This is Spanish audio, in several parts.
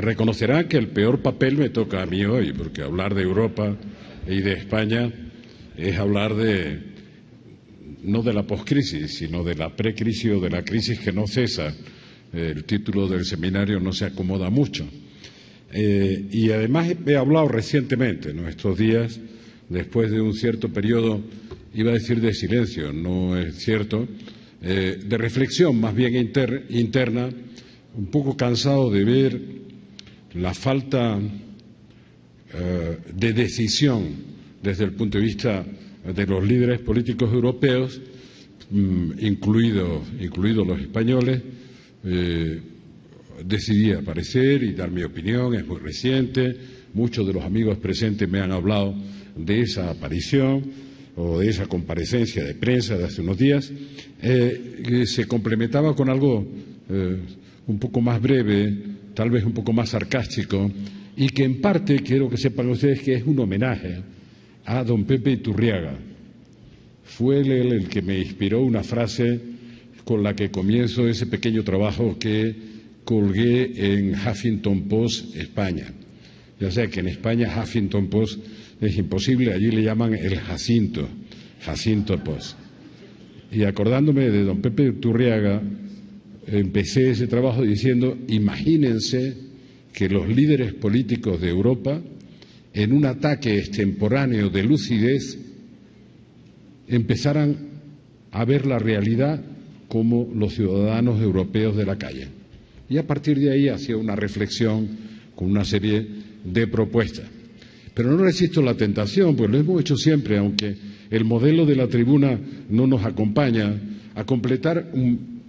reconocerán que el peor papel me toca a mí hoy, porque hablar de Europa y de España es hablar no de la poscrisis, sino de la precrisis o de la crisis que no cesa. El título del seminario no se acomoda mucho. Y además he hablado recientemente, ¿no?, estos días, después de un cierto periodo, iba a decir de silencio, no es cierto, de reflexión más bien interna, un poco cansado de ver la falta de decisión desde el punto de vista de los líderes políticos europeos, incluidos los españoles. Decidí aparecer y dar mi opinión, es muy reciente, muchos de los amigos presentes me han hablado de esa aparición o de esa comparecencia de prensa de hace unos días, que se complementaba con algo un poco más breve, tal vez un poco más sarcástico, y que en parte quiero que sepan ustedes que es un homenaje a don Pepe Iturriaga. Fue él el que me inspiró una frase con la que comienzo ese pequeño trabajo que colgué en Huffington Post, España. Ya sé que en España Huffington Post es imposible, allí le llaman el Jacinto Post. Y acordándome de don Pepe Iturriaga, empecé ese trabajo diciendo: imagínense que los líderes políticos de Europa, en un ataque extemporáneo de lucidez, empezaran a ver la realidad como los ciudadanos europeos de la calle. Y a partir de ahí hacía una reflexión con una serie de propuestas. Pero no resisto la tentación, pues lo hemos hecho siempre, aunque el modelo de la tribuna no nos acompaña, a completar un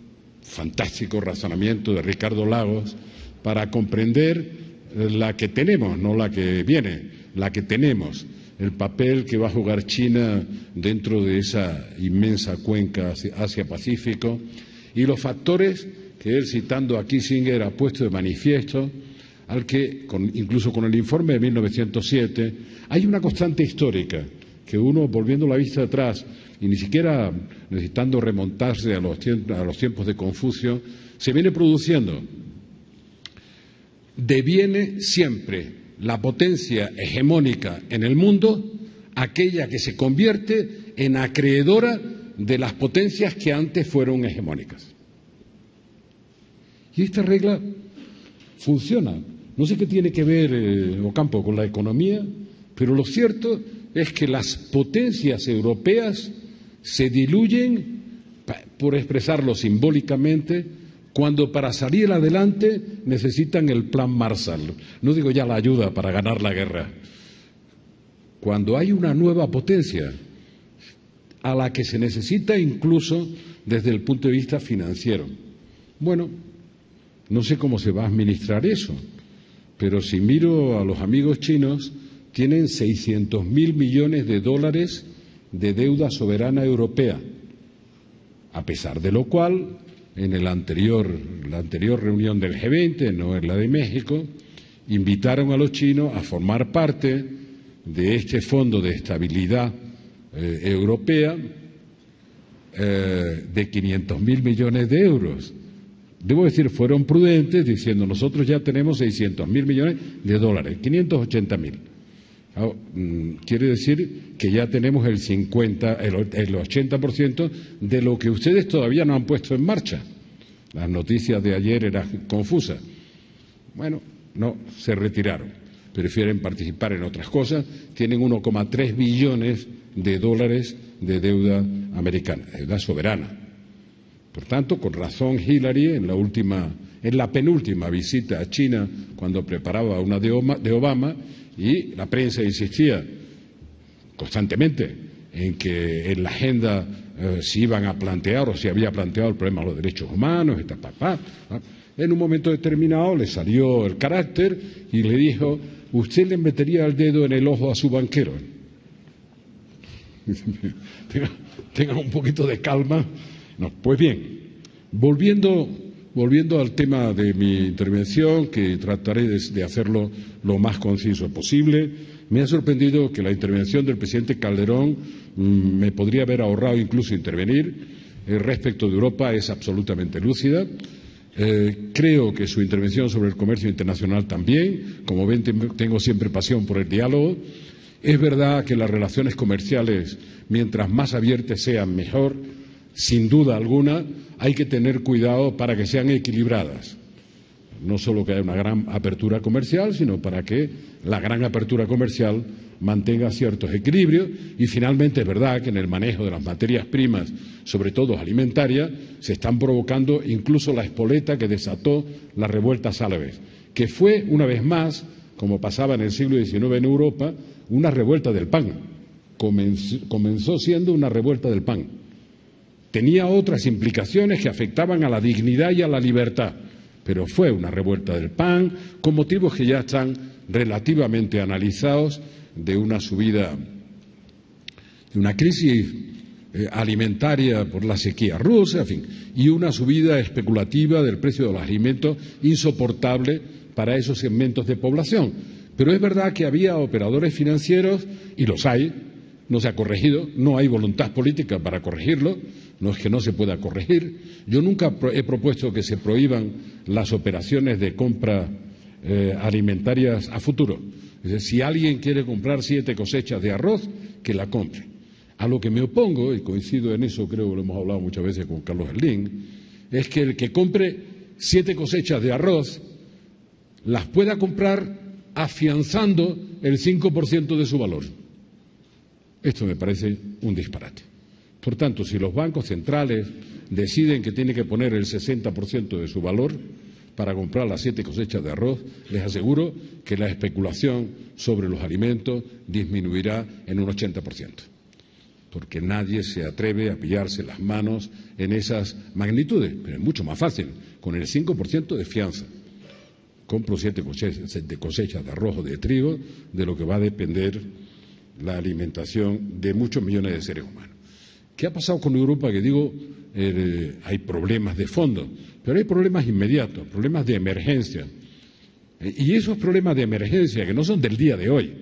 fantástico razonamiento de Ricardo Lagos para comprender la que tenemos, no la que viene, la que tenemos, el papel que va a jugar China dentro de esa inmensa cuenca Asia-Pacífico y los factores que él, citando a Kissinger, ha puesto de manifiesto, al que, incluso con el informe de 1907, hay una constante histórica que uno, volviendo la vista atrás y ni siquiera necesitando remontarse a los tiempos de Confucio, se viene produciendo. Deviene siempre la potencia hegemónica en el mundo aquella que se convierte en acreedora de las potencias que antes fueron hegemónicas. Y esta regla funciona. No sé qué tiene que ver Ocampo con la economía, pero lo cierto es que las potencias europeas se diluyen, por expresarlo simbólicamente, cuando para salir adelante necesitan el plan Marshall. No digo ya la ayuda para ganar la guerra. Cuando hay una nueva potencia a la que se necesita incluso desde el punto de vista financiero. Bueno, no sé cómo se va a administrar eso, pero si miro a los amigos chinos, tienen 600.000 millones de dólares de deuda soberana europea, a pesar de lo cual, en la anterior reunión del G20, no en la de México, invitaron a los chinos a formar parte de este Fondo de Estabilidad Europea de 500.000 millones de euros. Debo decir, fueron prudentes diciendo: nosotros ya tenemos 600.000 millones de dólares, 580.000. Quiere decir que ya tenemos el 80% de lo que ustedes todavía no han puesto en marcha. Las noticias de ayer eran confusas. Bueno, no, se retiraron. Prefieren participar en otras cosas. Tienen 1,3 billones de dólares de deuda americana, deuda soberana. Por tanto, con razón Hillary, en la penúltima visita a China, cuando preparaba una de Obama, y la prensa insistía constantemente en que en la agenda se iban a plantear o se había planteado el problema de los derechos humanos, en un momento determinado le salió el carácter y le dijo: usted le metería el dedo en el ojo a su banquero. Tenga un poquito de calma. No, pues bien, volviendo al tema de mi intervención, que trataré de hacerlo lo más conciso posible, me ha sorprendido que la intervención del presidente Calderón me podría haber ahorrado incluso intervenir. Respecto de Europa es absolutamente lúcida. Creo que su intervención sobre el comercio internacional también. Como ven, tengo siempre pasión por el diálogo. Es verdad que las relaciones comerciales, mientras más abiertas sean, mejor. Sin duda alguna, hay que tener cuidado para que sean equilibradas. No solo que haya una gran apertura comercial, sino para que la gran apertura comercial mantenga ciertos equilibrios. Y finalmente es verdad que en el manejo de las materias primas, sobre todo alimentarias, se están provocando incluso la espoleta que desató las revueltas árabes, que fue, una vez más, como pasaba en el siglo XIX en Europa, una revuelta del pan. Comenzó siendo una revuelta del pan. Tenía otras implicaciones que afectaban a la dignidad y a la libertad, pero fue una revuelta del pan con motivos que ya están relativamente analizados, de una subida, de una crisis alimentaria por la sequía rusa, en fin, y una subida especulativa del precio de los alimentos insoportable para esos segmentos de población. Pero es verdad que había operadores financieros, y los hay, no se ha corregido, no hay voluntad política para corregirlo, no es que no se pueda corregir. Yo nunca he propuesto que se prohíban las operaciones de compra alimentarias a futuro. Es decir, si alguien quiere comprar 7 cosechas de arroz, que la compre. A lo que me opongo, y coincido en eso, creo que lo hemos hablado muchas veces con Carlos Slim, es que el que compre 7 cosechas de arroz las pueda comprar afianzando el 5% de su valor. Esto me parece un disparate. Por tanto, si los bancos centrales deciden que tiene que poner el 60% de su valor para comprar las 7 cosechas de arroz, les aseguro que la especulación sobre los alimentos disminuirá en un 80%, porque nadie se atreve a pillarse las manos en esas magnitudes, pero es mucho más fácil, con el 5% de fianza. Compro 7 cosechas de arroz o de trigo, de lo que va a depender la alimentación de muchos millones de seres humanos. ¿Qué ha pasado con Europa? Que digo, hay problemas de fondo, pero hay problemas inmediatos, problemas de emergencia. Y esos problemas de emergencia, que no son del día de hoy,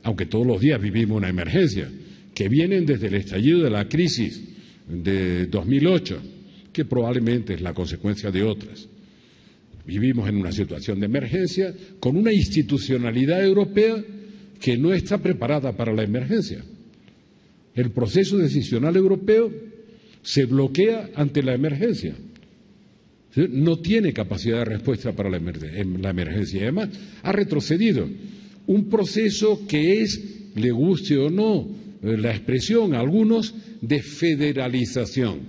aunque todos los días vivimos una emergencia, que vienen desde el estallido de la crisis de 2008, que probablemente es la consecuencia de otras. Vivimos en una situación de emergencia con una institucionalidad europea que no está preparada para la emergencia. El proceso decisional europeo se bloquea ante la emergencia. No tiene capacidad de respuesta para la emergencia. Además, ha retrocedido. Un proceso que es, le guste o no la expresión a algunos, de federalización.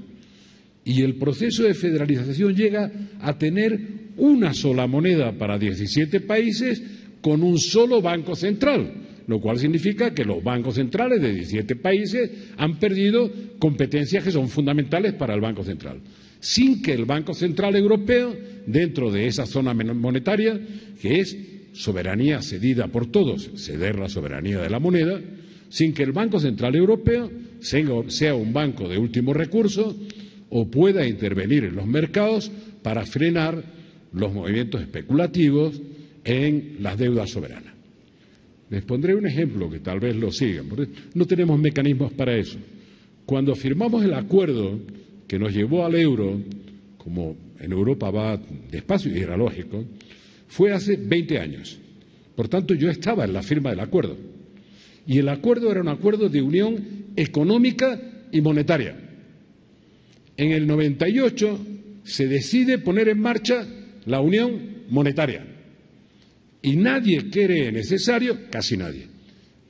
Y el proceso de federalización llega a tener una sola moneda para 17 países con un solo banco central, lo cual significa que los bancos centrales de 17 países han perdido competencias que son fundamentales para el Banco Central, sin que el Banco Central Europeo, dentro de esa zona monetaria, que es soberanía cedida por todos, ceder la soberanía de la moneda, sin que el Banco Central Europeo sea un banco de último recurso o pueda intervenir en los mercados para frenar los movimientos especulativos en las deudas soberanas. Les pondré un ejemplo que tal vez lo sigan, porque no tenemos mecanismos para eso. Cuando firmamos el acuerdo que nos llevó al euro, como en Europa va despacio y era lógico, fue hace 20 años. Por tanto, yo estaba en la firma del acuerdo. Y el acuerdo era un acuerdo de unión económica y monetaria. En el 98 se decide poner en marcha la unión monetaria. Y nadie cree necesario, casi nadie,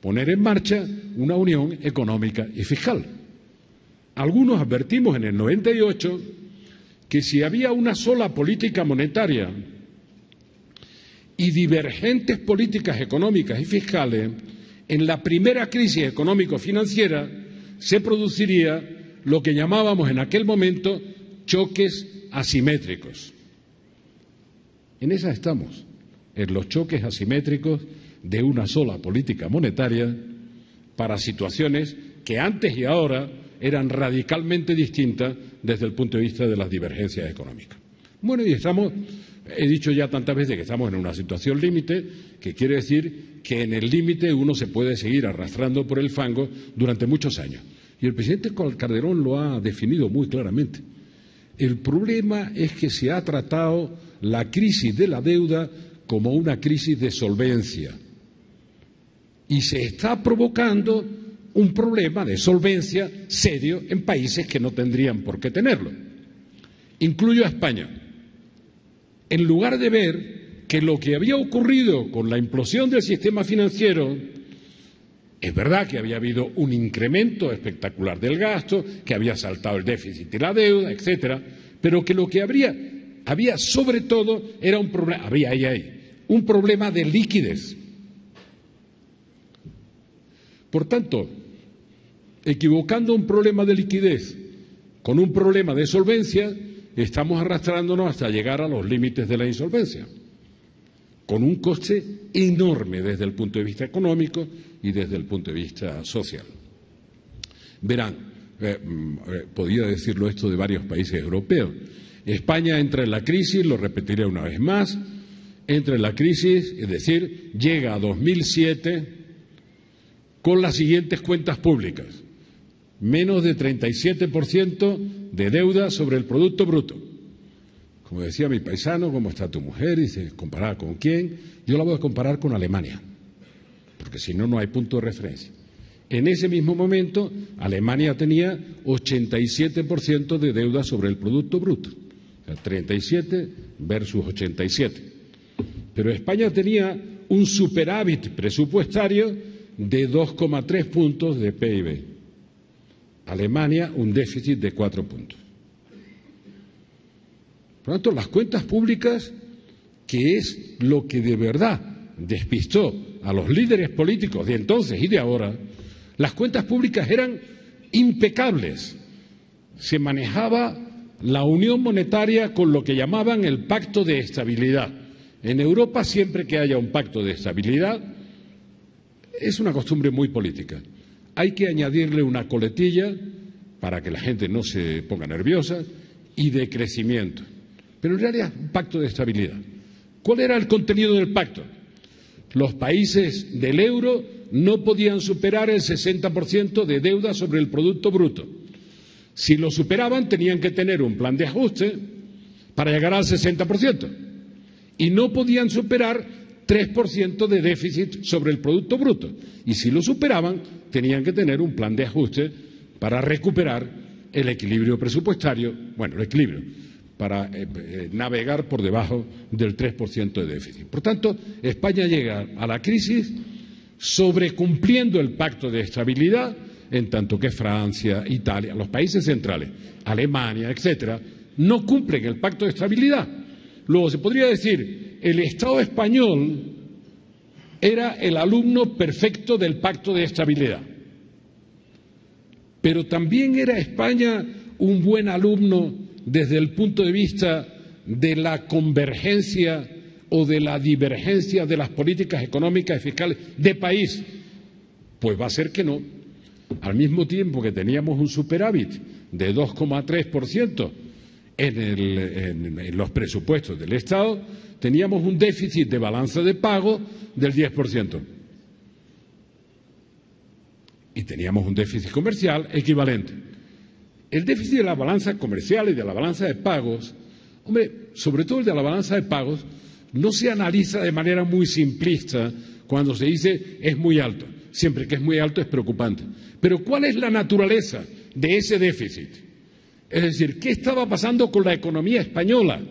poner en marcha una unión económica y fiscal. Algunos advertimos en el 98 que si había una sola política monetaria y divergentes políticas económicas y fiscales, en la primera crisis económico-financiera se produciría lo que llamábamos en aquel momento choques asimétricos. En esa estamos, en los choques asimétricos de una sola política monetaria para situaciones que antes y ahora eran radicalmente distintas desde el punto de vista de las divergencias económicas. Bueno, y he dicho ya tantas veces que estamos en una situación límite, que quiere decir que en el límite uno se puede seguir arrastrando por el fango durante muchos años. Y el presidente Calderón lo ha definido muy claramente. El problema es que se ha tratado la crisis de la deuda como una crisis de solvencia y se está provocando un problema de solvencia serio en países que no tendrían por qué tenerlo. Incluyo a España. En lugar de ver que lo que había ocurrido con la implosión del sistema financiero, es verdad que había habido un incremento espectacular del gasto, que había saltado el déficit y la deuda, etcétera, pero que lo que había sobre todo era un problema, un problema de liquidez. Por tanto, equivocando un problema de liquidez con un problema de solvencia, estamos arrastrándonos hasta llegar a los límites de la insolvencia, con un coste enorme desde el punto de vista económico y desde el punto de vista social. Verán, podía decirlo esto de varios países europeos. España entra en la crisis, lo repetiré una vez más, entra en la crisis, es decir, llega a 2007 con las siguientes cuentas públicas: menos de 37% de deuda sobre el Producto Bruto. Como decía mi paisano, ¿cómo está tu mujer? Dice, ¿comparada con quién? Yo la voy a comparar con Alemania, porque si no, no hay punto de referencia. En ese mismo momento, Alemania tenía 87% de deuda sobre el Producto Bruto, o sea, 37 versus 87. Pero España tenía un superávit presupuestario de 2,3 puntos de PIB. Alemania, un déficit de 4 puntos. Por lo tanto, las cuentas públicas, que es lo que de verdad despistó a los líderes políticos de entonces y de ahora, las cuentas públicas eran impecables. Se manejaba la unión monetaria con lo que llamaban el pacto de estabilidad. En Europa, siempre que haya un pacto de estabilidad, es una costumbre muy política. Hay que añadirle una coletilla para que la gente no se ponga nerviosa y de crecimiento. Pero en realidad, un pacto de estabilidad. ¿Cuál era el contenido del pacto? Los países del euro no podían superar el 60% de deuda sobre el Producto Bruto. Si lo superaban, tenían que tener un plan de ajuste para llegar al 60%. Y no podían superar 3% de déficit sobre el Producto Bruto. Y si lo superaban, tenían que tener un plan de ajuste para recuperar el equilibrio presupuestario, el equilibrio, para navegar por debajo del 3% de déficit. Por tanto, España llega a la crisis sobrecumpliendo el pacto de estabilidad, en tanto que Francia, Italia, los países centrales, Alemania, etcétera, no cumplen el pacto de estabilidad. Luego se podría decir, el Estado español era el alumno perfecto del pacto de estabilidad. Pero también era España un buen alumno desde el punto de vista de la convergencia o de la divergencia de las políticas económicas y fiscales de país. Pues va a ser que no. Al mismo tiempo que teníamos un superávit de 2,3% en los presupuestos del Estado, teníamos un déficit de balanza de pago del 10%. Y teníamos un déficit comercial equivalente. El déficit de la balanza comercial y de la balanza de pagos, sobre todo el de la balanza de pagos, no se analiza de manera muy simplista cuando se dice es muy alto. Siempre que es muy alto es preocupante. Pero ¿cuál es la naturaleza de ese déficit? Es decir, ¿qué estaba pasando con la economía española?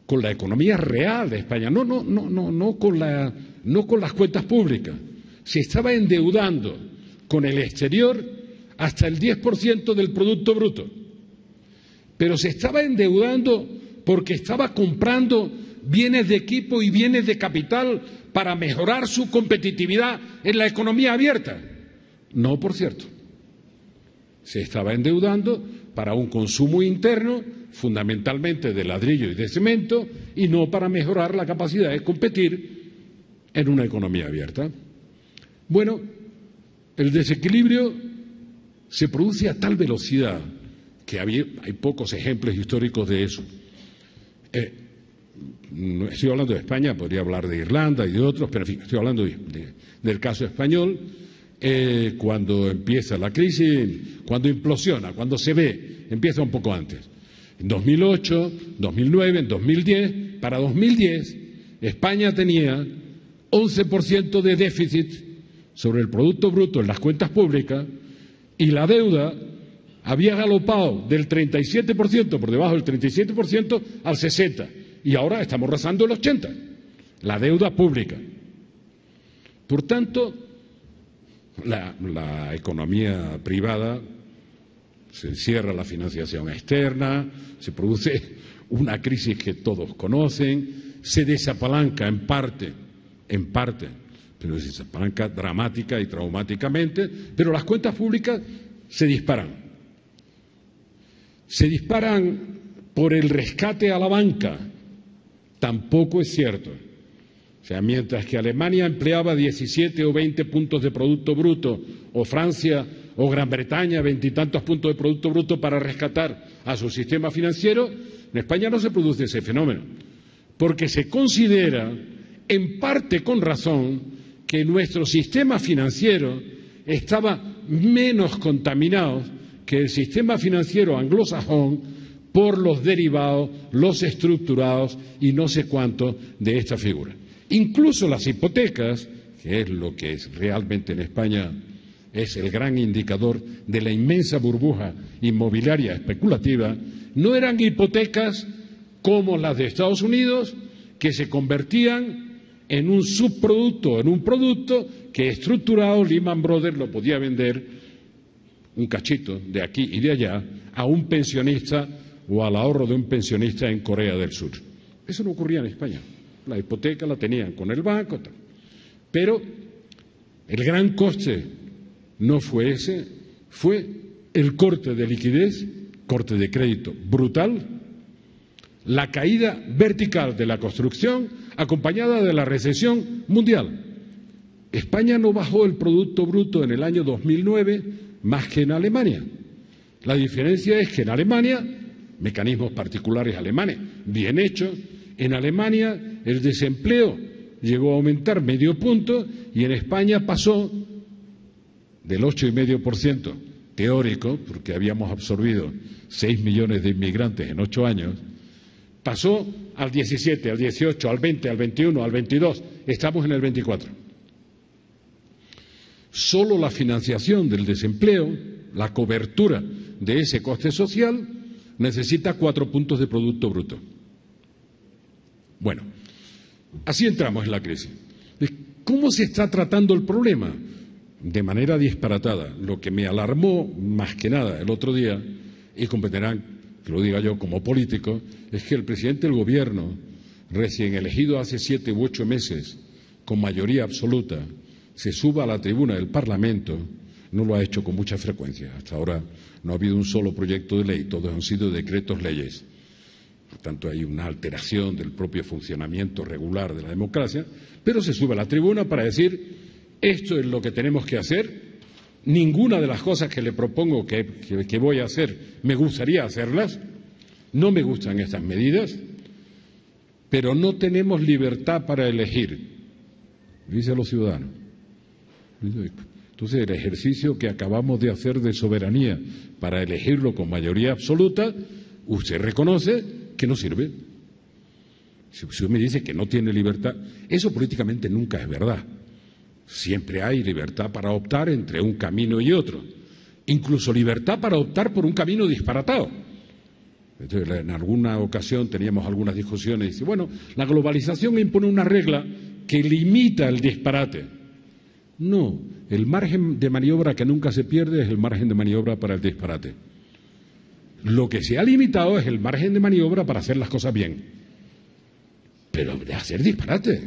Con la economía real de España, no con las cuentas públicas. Se estaba endeudando con el exterior hasta el 10% del Producto Bruto. Pero se estaba endeudando porque estaba comprando bienes de equipo y bienes de capital para mejorar su competitividad en la economía abierta. No, por cierto. Se estaba endeudando para un consumo interno, fundamentalmente de ladrillo y de cemento, y no para mejorar la capacidad de competir en una economía abierta. Bueno, el desequilibrio se produce a tal velocidad que hay pocos ejemplos históricos de eso. Estoy hablando de España, podría hablar de Irlanda y de otros, pero en fin, estoy hablando del caso español, cuando empieza la crisis, cuando implosiona, cuando se ve, empieza un poco antes. En 2008, 2009, en 2010, para 2010, España tenía 11% de déficit sobre el Producto Bruto en las cuentas públicas y la deuda había galopado del 37%, por debajo del 37%, al 60%. Y ahora estamos rozando el 80%, la deuda pública. Por tanto, la economía privada, se cierra la financiación externa, se produce una crisis que todos conocen, se desapalanca en parte, pero se desapalanca dramática y traumáticamente, pero las cuentas públicas se disparan. Se disparan por el rescate a la banca. Tampoco es cierto. O sea, mientras que Alemania empleaba 17 o 20 puntos de Producto Bruto, o Francia o Gran Bretaña 20 y tantos puntos de Producto Bruto para rescatar a su sistema financiero, en España no se produce ese fenómeno, porque se considera, en parte con razón, que nuestro sistema financiero estaba menos contaminado que el sistema financiero anglosajón por los derivados, los estructurados y no sé cuánto de esta figura. Incluso las hipotecas, que es lo que es realmente en España es el gran indicador de la inmensa burbuja inmobiliaria especulativa, no eran hipotecas como las de Estados Unidos, que se convertían en un subproducto, en un producto que estructurado Lehman Brothers lo podía vender un cachito de aquí y de allá a un pensionista o al ahorro de un pensionista en Corea del Sur. Eso no ocurría en España. La hipoteca la tenían con el banco, pero el gran coste no fue ese, fue el corte de liquidez, corte de crédito brutal, la caída vertical de la construcción acompañada de la recesión mundial. España no bajó el Producto Bruto en el año 2009 más que en Alemania. La diferencia es que en Alemania, mecanismos particulares alemanes, bien hechos, en Alemania el desempleo llegó a aumentar medio punto y en España pasó del 8,5% teórico, porque habíamos absorbido 6 millones de inmigrantes en 8 años, pasó al 17, al 18, al 20, al 21, al 22, estamos en el 24. Solo la financiación del desempleo, la cobertura de ese coste social, necesita 4 puntos de Producto Bruto. Bueno, así entramos en la crisis. ¿Cómo se está tratando el problema? De manera disparatada. Lo que me alarmó más que nada el otro día, y comprenderán que lo diga yo como político, es que el presidente del Gobierno, recién elegido hace 7 u 8 meses, con mayoría absoluta, se suba a la tribuna del Parlamento. No lo ha hecho con mucha frecuencia. Hasta ahora no ha habido un solo proyecto de ley, todos han sido decretos leyes. Por tanto, hay una alteración del propio funcionamiento regular de la democracia, pero se sube a la tribuna para decir: esto es lo que tenemos que hacer, ninguna de las cosas que le propongo que voy a hacer me gustaría hacerlas, no me gustan estas medidas, pero no tenemos libertad para elegir, dice a los ciudadanos. Entonces, el ejercicio que acabamos de hacer de soberanía para elegirlo con mayoría absoluta, usted reconoce que no sirve. Si usted me dice que no tiene libertad, eso políticamente nunca es verdad. Siempre hay libertad para optar entre un camino y otro, incluso libertad para optar por un camino disparatado. Entonces, en alguna ocasión teníamos algunas discusiones y dice, bueno, la globalización impone una regla que limita el disparate. No, el margen de maniobra que nunca se pierde es el margen de maniobra para el disparate. Lo que se ha limitado es el margen de maniobra para hacer las cosas bien, pero de hacer disparate.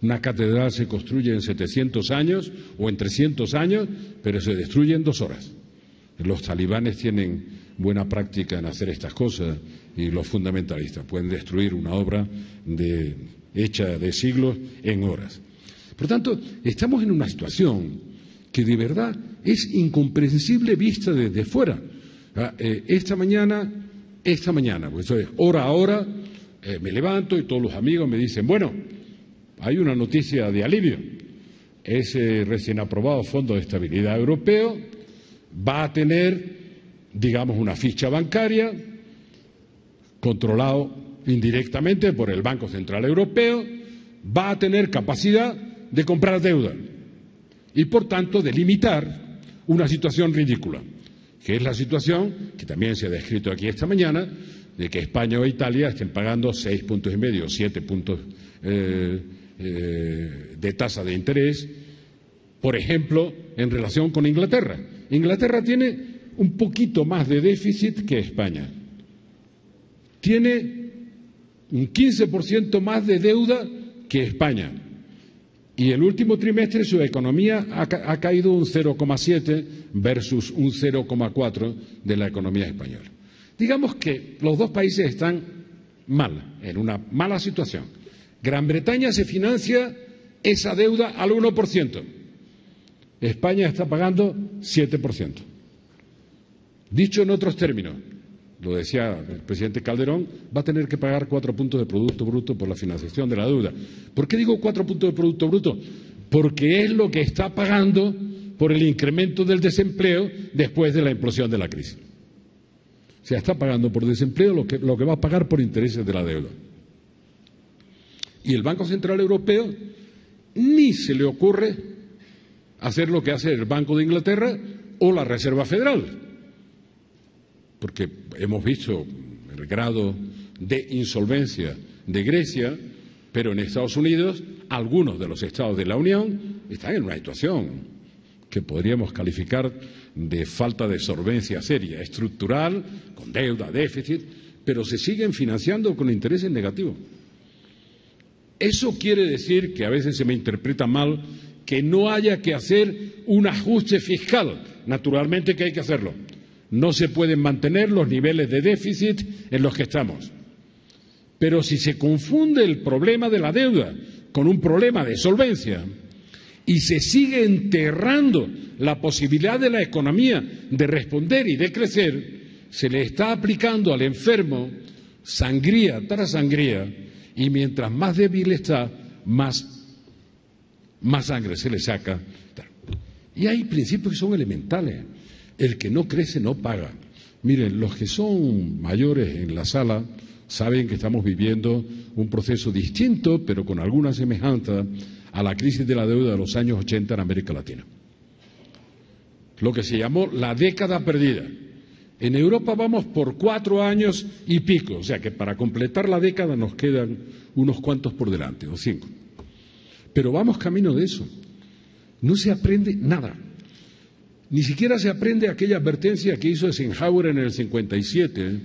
Una catedral se construye en 700 años o en 300 años, pero se destruye en 2 horas. Los talibanes tienen buena práctica en hacer estas cosas y los fundamentalistas pueden destruir una obra hecha de siglos en horas. Por tanto, estamos en una situación que de verdad es incomprensible vista desde fuera. Esta mañana, pues eso es hora a hora, me levanto y todos los amigos me dicen, bueno, hay una noticia de alivio. ese recién aprobado Fondo de Estabilidad Europeo va a tener, digamos, una ficha bancaria controlado indirectamente por el Banco Central Europeo, va a tener capacidad de comprar deuda y, por tanto, de limitar una situación ridícula, que es la situación que también se ha descrito aquí esta mañana, de que España o Italia estén pagando 6,5 puntos, 7 puntos de tasa de interés, por ejemplo, en relación con Inglaterra. Inglaterra tiene un poquito más de déficit que España. Tiene un 15% más de deuda que España. Y el último trimestre su economía ha caído un 0,7 versus un 0,4 de la economía española. Digamos que los dos países están mal, en una mala situación. Gran Bretaña se financia esa deuda al 1%. España está pagando 7%. Dicho en otros términos, lo decía el presidente Calderón, va a tener que pagar 4 puntos de Producto Bruto por la financiación de la deuda. ¿Por qué digo 4 puntos de Producto Bruto? Porque es lo que está pagando por el incremento del desempleo después de la implosión de la crisis. O sea, está pagando por desempleo lo que va a pagar por intereses de la deuda. Y el Banco Central Europeo ni se le ocurre hacer lo que hace el Banco de Inglaterra o la Reserva Federal, porque hemos visto el grado de insolvencia de Grecia, pero en Estados Unidos algunos de los estados de la Unión están en una situación que podríamos calificar de falta de solvencia seria, estructural, con deuda, déficit, pero se siguen financiando con intereses negativos. Eso quiere decir, que a veces se me interpreta mal, que no haya que hacer un ajuste fiscal. Naturalmente que hay que hacerlo. No se pueden mantener los niveles de déficit en los que estamos. Pero si se confunde el problema de la deuda con un problema de solvencia y se sigue enterrando la posibilidad de la economía de responder y de crecer, se le está aplicando al enfermo sangría tras sangría, y mientras más débil está, más sangre se le saca. Y hay principios que son elementales. El que no crece no paga. Miren, los que son mayores en la sala saben que estamos viviendo un proceso distinto, pero con alguna semejanza a la crisis de la deuda de los años 80 en América Latina. Lo que se llamó la década perdida. En Europa vamos por 4 años y pico, o sea que para completar la década nos quedan unos cuantos por delante, o 5. Pero vamos camino de eso. No se aprende nada. Ni siquiera se aprende aquella advertencia que hizo Eisenhower en el 57.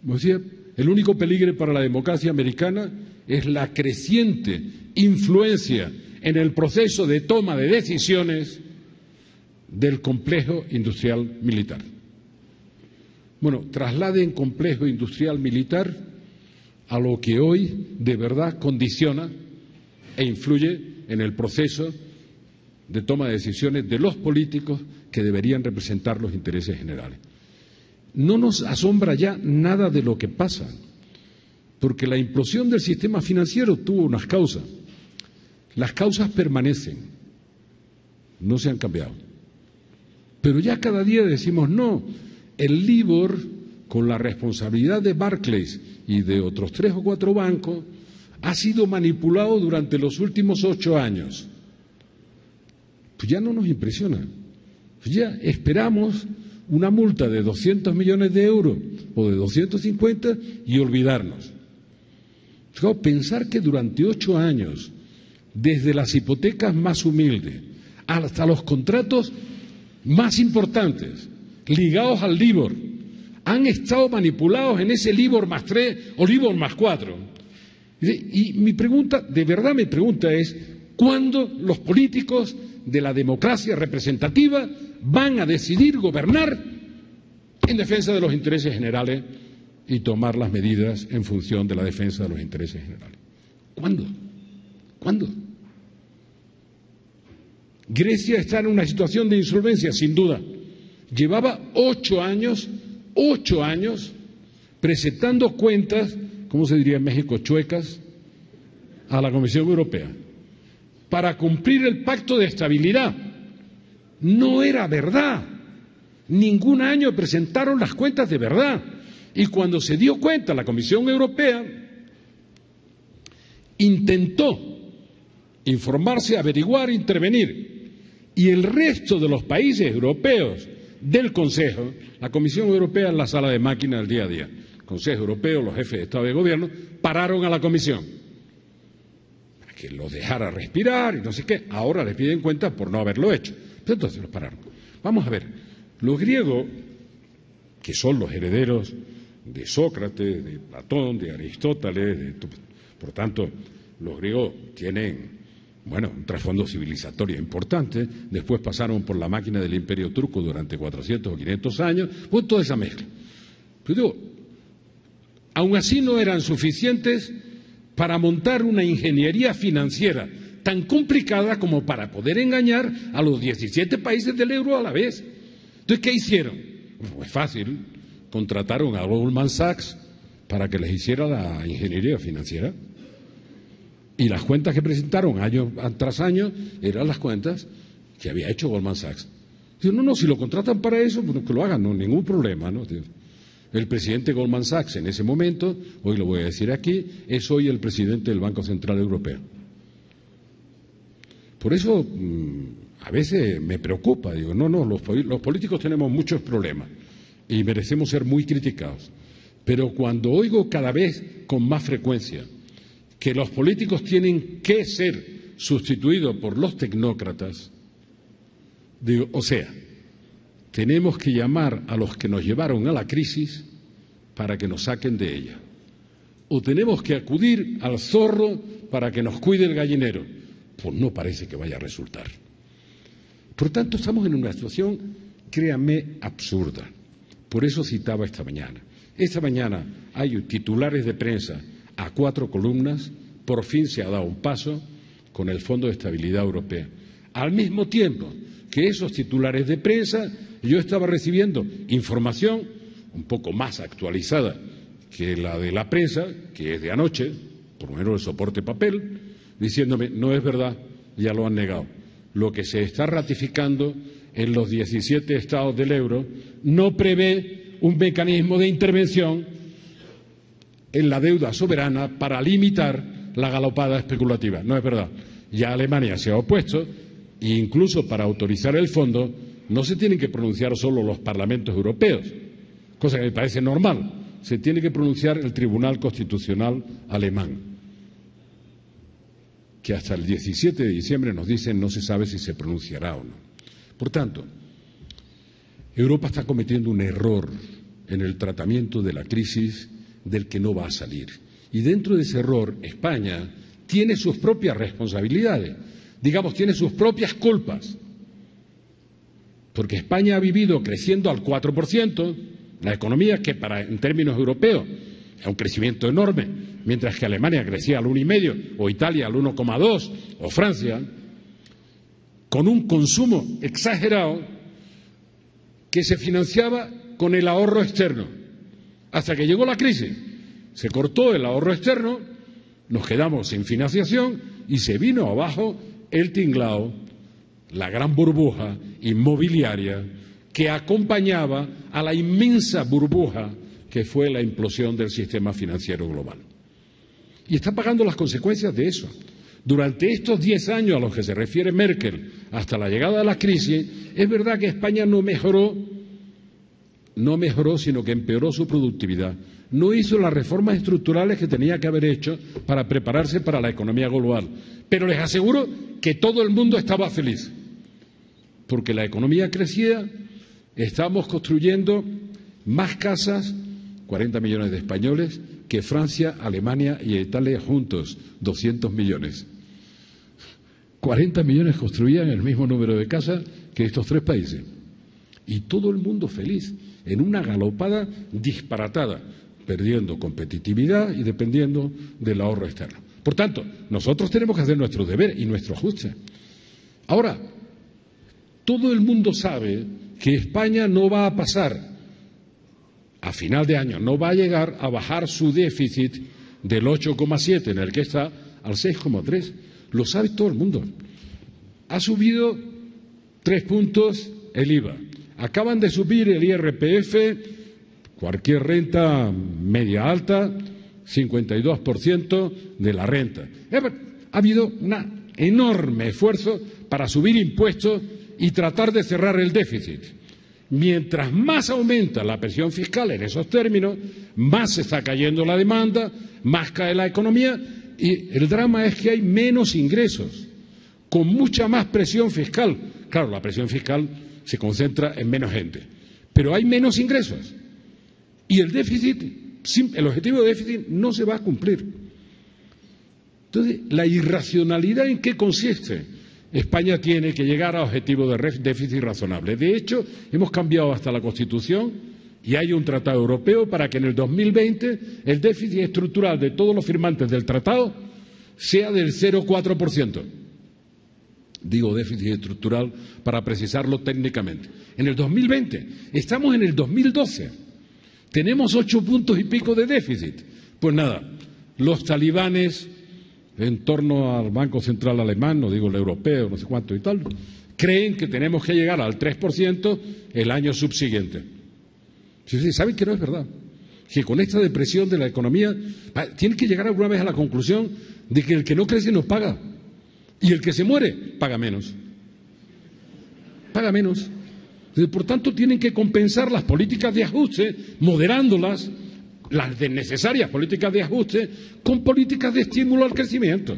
O sea, el único peligro para la democracia americana es la creciente influencia en el proceso de toma de decisiones del complejo industrial militar. Bueno, trasladen complejo industrial militar a lo que hoy de verdad condiciona e influye en el proceso de toma de decisiones de los políticos que deberían representar los intereses generales. No nos asombra ya nada de lo que pasa, porque la implosión del sistema financiero tuvo unas causas. Las causas permanecen, no se han cambiado. Pero ya cada día decimos no. El LIBOR, con la responsabilidad de Barclays y de otros 3 o 4 bancos, ha sido manipulado durante los últimos 8 años. Pues ya no nos impresiona. Pues ya esperamos una multa de 200 millones de euros o de 250 y olvidarnos. Claro, pensar que durante 8 años, desde las hipotecas más humildes hasta los contratos más importantes, ligados al LIBOR, han estado manipulados en ese LIBOR más 3 o LIBOR más 4. Y mi pregunta, de verdad mi pregunta es, ¿cuándo los políticos de la democracia representativa van a decidir gobernar en defensa de los intereses generales y tomar las medidas en función de la defensa de los intereses generales? ¿Cuándo? ¿Cuándo? Grecia está en una situación de insolvencia, sin duda. Llevaba 8 años, presentando cuentas, ¿cómo se diría en México? Chuecas, a la Comisión Europea. para cumplir el pacto de estabilidad. No era verdad. Ningún año presentaron las cuentas de verdad. Y cuando se dio cuenta la Comisión Europea, intentó informarse, averiguar, intervenir. Y el resto de los países europeos del Consejo, la Comisión Europea en la sala de máquinas del día a día, el Consejo Europeo, los jefes de Estado y de Gobierno, pararon a la Comisión para que los dejara respirar y no sé qué. Ahora les piden cuentas por no haberlo hecho. Pero entonces los pararon. Vamos a ver, los griegos, que son los herederos de Sócrates, de Platón, de Aristóteles, por tanto, los griegos tienen, bueno, un trasfondo civilizatorio importante, después pasaron por la máquina del Imperio Turco durante 400 o 500 años, pues toda esa mezcla. Pero digo, aún así no eran suficientes para montar una ingeniería financiera tan complicada como para poder engañar a los 17 países del euro a la vez. Entonces, ¿qué hicieron? Pues fácil, contrataron a Goldman Sachs para que les hiciera la ingeniería financiera. Y las cuentas que presentaron año tras año eran las cuentas que había hecho Goldman Sachs. Digo, no, si lo contratan para eso, pues que lo hagan, no, ningún problema, ¿no? El presidente Goldman Sachs en ese momento, hoy lo voy a decir aquí, es hoy el presidente del Banco Central Europeo. Por eso a veces me preocupa, digo, los políticos tenemos muchos problemas y merecemos ser muy criticados. Pero cuando oigo cada vez con más frecuencia que los políticos tienen que ser sustituidos por los tecnócratas, digo, o sea, tenemos que llamar a los que nos llevaron a la crisis para que nos saquen de ella. O tenemos que acudir al zorro para que nos cuide el gallinero. Pues no parece que vaya a resultar. Por tanto, estamos en una situación, créanme, absurda. Por eso citaba esta mañana. Esta mañana hay titulares de prensa a 4 columnas, por fin se ha dado un paso con el Fondo de Estabilidad Europeo. Al mismo tiempo que esos titulares de prensa, yo estaba recibiendo información un poco más actualizada que la de la prensa, que es de anoche, por lo menos el soporte papel, diciéndome, no es verdad, ya lo han negado. Lo que se está ratificando en los 17 estados del euro no prevé un mecanismo de intervención en la deuda soberana para limitar la galopada especulativa. No es verdad. Ya Alemania se ha opuesto e incluso para autorizar el fondo no se tienen que pronunciar solo los parlamentos europeos, cosa que me parece normal. Se tiene que pronunciar el Tribunal Constitucional alemán, que hasta el 17 de diciembre nos dicen no se sabe si se pronunciará o no. Por tanto, Europa está cometiendo un error en el tratamiento de la crisis del que no va a salir. Y dentro de ese error, España tiene sus propias responsabilidades, digamos, tiene sus propias culpas. Porque España ha vivido creciendo al 4%, la economía que en términos europeos es un crecimiento enorme, mientras que Alemania crecía al 1,5%, o Italia al 1,2%, o Francia, con un consumo exagerado que se financiaba con el ahorro externo. Hasta que llegó la crisis, se cortó el ahorro externo, nos quedamos sin financiación y se vino abajo el tinglao, la gran burbuja inmobiliaria que acompañaba a la inmensa burbuja que fue la implosión del sistema financiero global. Y está pagando las consecuencias de eso. Durante estos 10 años a los que se refiere Merkel, hasta la llegada de la crisis, es verdad que España no mejoró, sino que empeoró su productividad. No hizo las reformas estructurales que tenía que haber hecho para prepararse para la economía global. Pero les aseguro que todo el mundo estaba feliz, porque la economía crecía, estábamos construyendo más casas, 40 millones de españoles, que Francia, Alemania y Italia juntos, 200 millones. 40 millones construían el mismo número de casas que estos 3 países. Y todo el mundo feliz, en una galopada disparatada, perdiendo competitividad y dependiendo del ahorro externo. Por tanto, nosotros tenemos que hacer nuestro deber y nuestro ajuste. Ahora, todo el mundo sabe que España no va a pasar a final de año, no va a llegar a bajar su déficit del 8,7 en el que está al 6,3, lo sabe todo el mundo. Ha subido 3 puntos el IVA. Acaban de subir el IRPF, cualquier renta media alta, 52% de la renta. Ha habido un enorme esfuerzo para subir impuestos y tratar de cerrar el déficit. Mientras más aumenta la presión fiscal en esos términos, más se está cayendo la demanda, más cae la economía y el drama es que hay menos ingresos, con mucha más presión fiscal. Claro, la presión fiscal se concentra en menos gente, pero hay menos ingresos y el objetivo de déficit no se va a cumplir. Entonces, la irracionalidad, ¿en qué consiste? España tiene que llegar a objetivos de déficit razonable. De hecho, hemos cambiado hasta la Constitución y hay un tratado europeo para que en el 2020 el déficit estructural de todos los firmantes del tratado sea del 0,4%. Digo déficit estructural para precisarlo técnicamente. En el 2020, estamos en el 2012, tenemos 8 puntos y pico de déficit. Pues nada, los talibanes en torno al Banco Central alemán, no digo el europeo, no sé cuánto y tal, creen que tenemos que llegar al 3% el año subsiguiente. Sí, saben que no es verdad. Que con esta depresión de la economía tienen que llegar alguna vez a la conclusión de que el que no crece no paga y el que se muere paga menos. Paga menos. Por tanto, tienen que compensar las políticas de ajuste, moderándolas, las necesarias políticas de ajuste, con políticas de estímulo al crecimiento.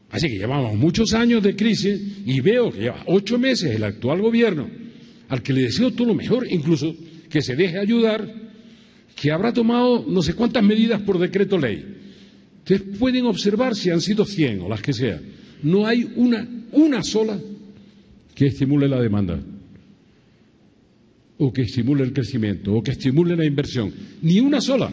Así que llevamos muchos años de crisis y veo que lleva 8 meses el actual gobierno, al que le deseo todo lo mejor, incluso que se deje ayudar, que habrá tomado no sé cuántas medidas por decreto ley. Ustedes pueden observar si han sido 100 o las que sean. No hay una sola que estimule la demanda, o que estimule el crecimiento, o que estimule la inversión. Ni una sola.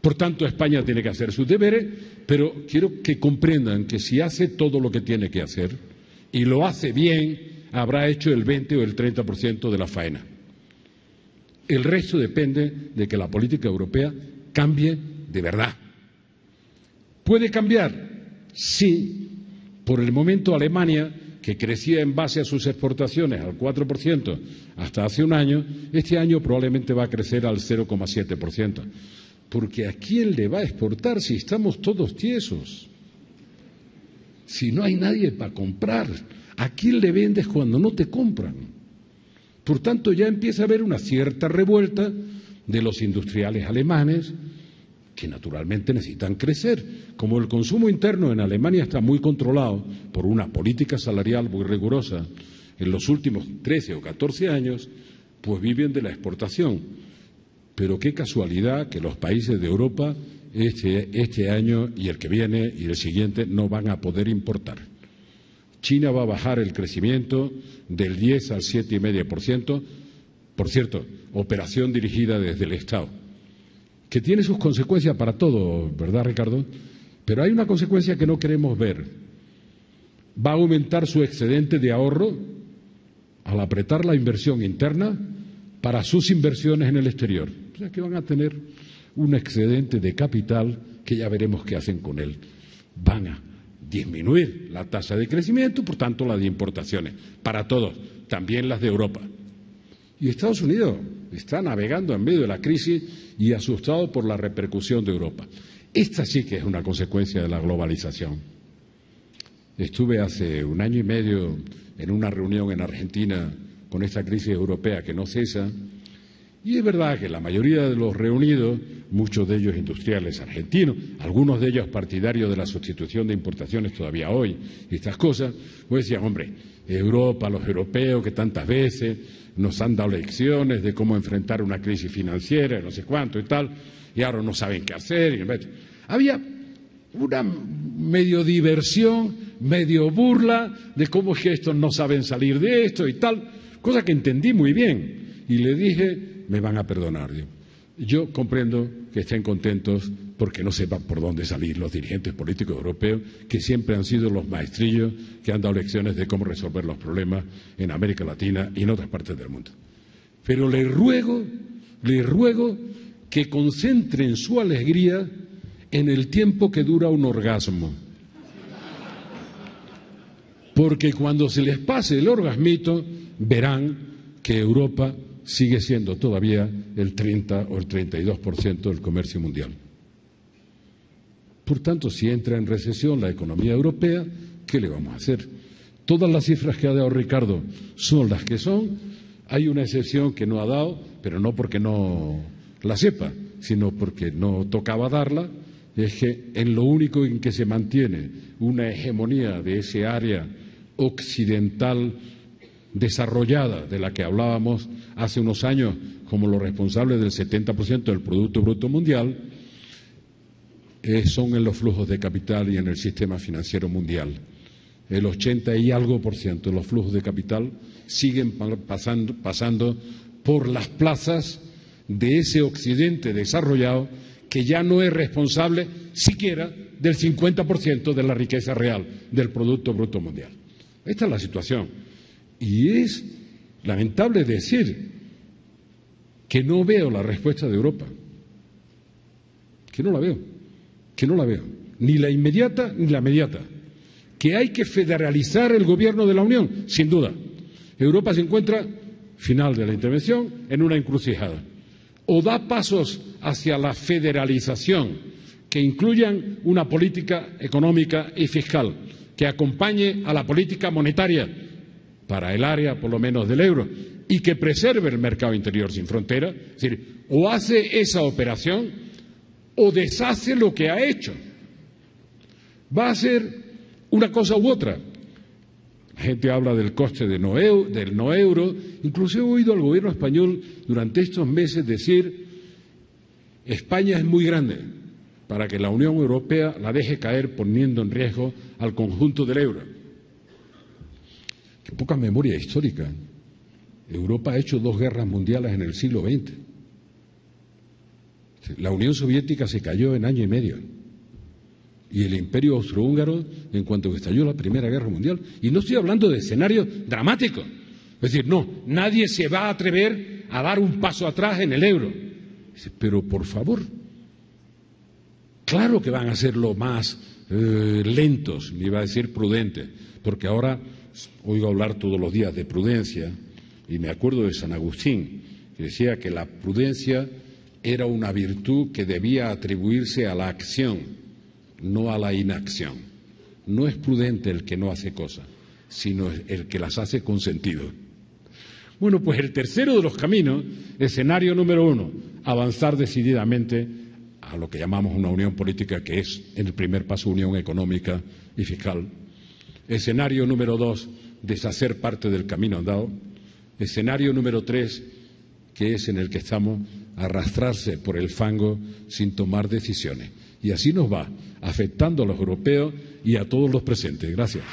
Por tanto, España tiene que hacer sus deberes, pero quiero que comprendan que si hace todo lo que tiene que hacer, y lo hace bien, habrá hecho el 20 o el 30% de la faena. El resto depende de que la política europea cambie de verdad. ¿Puede cambiar? Sí. Por el momento, Alemania, que crecía en base a sus exportaciones al 4% hasta hace un año, este año probablemente va a crecer al 0,7%. Porque ¿a quién le va a exportar si estamos todos tiesos? Si no hay nadie para comprar, ¿a quién le vendes cuando no te compran? Por tanto, ya empieza a haber una cierta revuelta de los industriales alemanes que naturalmente necesitan crecer. Como el consumo interno en Alemania está muy controlado por una política salarial muy rigurosa en los últimos 13 o 14 años, pues viven de la exportación. Pero qué casualidad que los países de Europa este año y el que viene y el siguiente no van a poder importar. China va a bajar el crecimiento del 10 al 7,5%, por cierto, operación dirigida desde el Estado, que tiene sus consecuencias para todo, ¿verdad, Ricardo? Pero hay una consecuencia que no queremos ver. Va a aumentar su excedente de ahorro al apretar la inversión interna para sus inversiones en el exterior. O sea que van a tener un excedente de capital que ya veremos qué hacen con él. Van a disminuir la tasa de crecimiento, por tanto la de importaciones, para todos, también las de Europa. Y Estados Unidos está navegando en medio de la crisis y asustado por la repercusión de Europa. Esta sí que es una consecuencia de la globalización. Estuve hace 1 año y medio en una reunión en Argentina con esta crisis europea que no cesa, y es verdad que la mayoría de los reunidos, muchos de ellos industriales argentinos, algunos de ellos partidarios de la sustitución de importaciones todavía hoy, y estas cosas, pues decían, hombre, Europa, los europeos que tantas veces nos han dado lecciones de cómo enfrentar una crisis financiera, no sé cuánto y tal, y ahora no saben qué hacer. Había una medio diversión, medio burla de cómo es que estos no saben salir de esto y tal, cosa que entendí muy bien. Y le dije, me van a perdonar. Yo comprendo que estén contentos porque no sepan por dónde salir los dirigentes políticos europeos, que siempre han sido los maestrillos que han dado lecciones de cómo resolver los problemas en América Latina y en otras partes del mundo. Pero le ruego que concentren su alegría en el tiempo que dura un orgasmo. Porque cuando se les pase el orgasmito, verán que Europa sigue siendo todavía el 30 o el 32% del comercio mundial. Por tanto, si entra en recesión la economía europea, ¿qué le vamos a hacer? Todas las cifras que ha dado Ricardo son las que son. Hay una excepción que no ha dado, pero no porque no la sepa, sino porque no tocaba darla, es que en lo único en que se mantiene una hegemonía de ese área occidental desarrollada de la que hablábamos hace unos años como los responsables del 70% del Producto Bruto Mundial, son en los flujos de capital y en el sistema financiero mundial. El 80 y algo por ciento de los flujos de capital siguen pasando por las plazas de ese occidente desarrollado que ya no es responsable siquiera del 50% de la riqueza real del Producto Bruto Mundial. Esta es la situación. Y es lamentable decir que no veo la respuesta de Europa, que no la veo, ni la inmediata ni la mediata, que hay que federalizar el gobierno de la Unión, sin duda. Europa se encuentra, final de la intervención, en una encrucijada. O da pasos hacia la federalización que incluyan una política económica y fiscal que acompañe a la política monetaria para el área, por lo menos, del euro, y que preserve el mercado interior sin frontera. Es decir, o hace esa operación o deshace lo que ha hecho. Va a ser una cosa u otra. La gente habla del coste del no euro. Incluso he oído al gobierno español durante estos meses decir: España es muy grande para que la Unión Europea la deje caer poniendo en riesgo al conjunto del euro. Qué poca memoria histórica. Europa ha hecho 2 guerras mundiales en el siglo XX. La Unión Soviética se cayó en año y medio. Y el Imperio Austrohúngaro en cuanto estalló la Primera Guerra Mundial. Y no estoy hablando de escenarios dramáticos. Es decir, no, nadie se va a atrever a dar un paso atrás en el euro. Pero, por favor, claro que van a ser lo más lentos, me iba a decir prudentes, porque ahora oigo hablar todos los días de prudencia y me acuerdo de San Agustín, que decía que la prudencia era una virtud que debía atribuirse a la acción, no a la inacción. No es prudente el que no hace cosas, sino el que las hace con sentido. Bueno, pues el tercero de los caminos, escenario número 1, avanzar decididamente a lo que llamamos una unión política, que es en el primer paso unión económica y fiscal. Escenario número 2, deshacer parte del camino andado. Escenario número 3, que es en el que estamos, arrastrarse por el fango sin tomar decisiones. Y así nos va, afectando a los europeos y a todos los presentes. Gracias.